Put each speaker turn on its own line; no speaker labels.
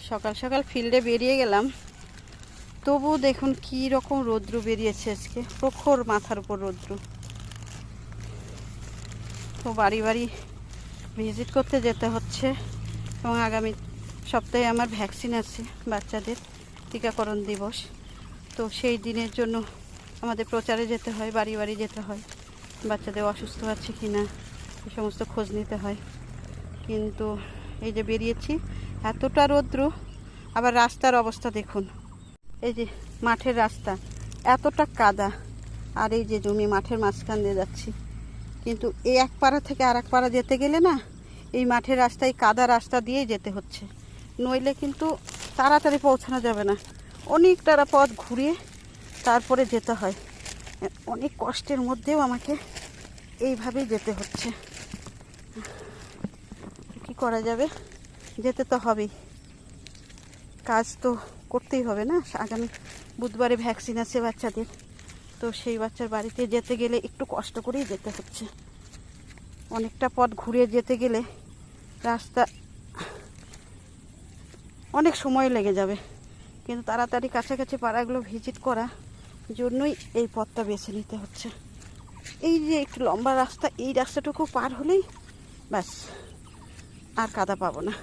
সকাল সকাল ফিল্ডে বেরিয়ে গেলাম, তবু দেখুন কি রকম রৌদ্র বেরিয়েছে আজকে, প্রখর মাথার উপর রৌদ্র। তো বাড়ি বাড়ি ভিজিট করতে যেতে হচ্ছে এবং আগামী সপ্তাহে আমার ভ্যাকসিন আছে, বাচ্চাদের টিকাকরণ দিবস। তো সেই দিনের জন্য আমাদের প্রচারে যেতে হয়, বাড়ি বাড়ি যেতে হয়, বাচ্চাদের অসুস্থ আছে কি না এই সমস্ত খোঁজ নিতে হয়। কিন্তু এই যে বেরিয়েছি, এতটা রৌদ্র, আবার রাস্তার অবস্থা দেখুন, এই যে মাঠের রাস্তা এতটা কাদা, আর এই যে জমি মাঠের মাঝখান দিয়ে যাচ্ছি, কিন্তু এই এক পাড়া থেকে আর এক পাড়া যেতে গেলে না এই মাঠের রাস্তায় কাদা রাস্তা দিয়েই যেতে হচ্ছে, নইলে কিন্তু তাড়াতাড়ি পৌঁছানো যাবে না, অনেকটা পথ ঘুরিয়ে তারপরে যেতে হয়। অনেক কষ্টের মধ্যেও আমাকে এইভাবেই যেতে হচ্ছে। কি করা যাবে, যেতে তো হবেই, কাজ তো করতেই হবে না। আগামী বুধবারে ভ্যাকসিন আছে বাচ্চাদের, তো সেই বাচ্চার বাড়িতে যেতে গেলে একটু কষ্ট করেই যেতে হচ্ছে। অনেকটা পথ ঘুরিয়ে যেতে গেলে রাস্তা অনেক সময় লেগে যাবে, কিন্তু তাড়াতাড়ি কাছাকাছি পাড়াগুলো ভিজিট করা জন্যই এই পথটা বেছে নিতে হচ্ছে। এই যে একটু লম্বা রাস্তা, এই রাস্তাটুকু পার হলেই ব্যাস আর কাদা পাবো না।